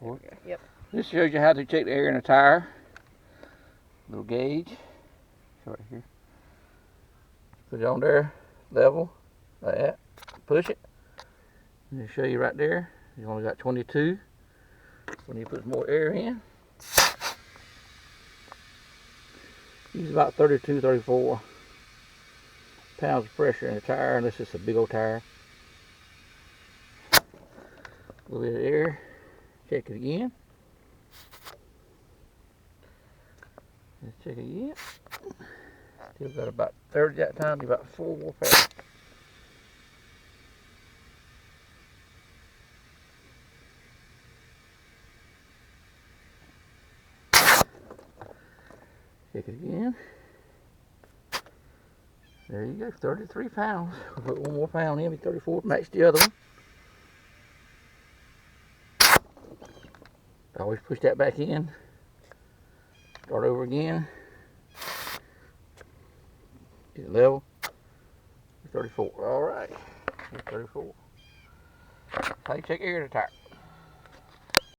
Yep. This shows you how to check the air in a tire. Little gauge. Right here. Put it on there, level, like that. Push it. And it'll show you right there. You only got 22. When you put more air in, use about 32, 34 pounds of pressure in the tire, unless it's a big old tire. A little bit of air. Check it again. Let's check it again. Still got about 30 that time, about 4 more pounds. Check it again. There you go, 33 pounds. We'll put 1 more pound in, be 34, match the other one. Always push that back in. Start over again. Get it level. 34. All right. 34. How you check air in the tire?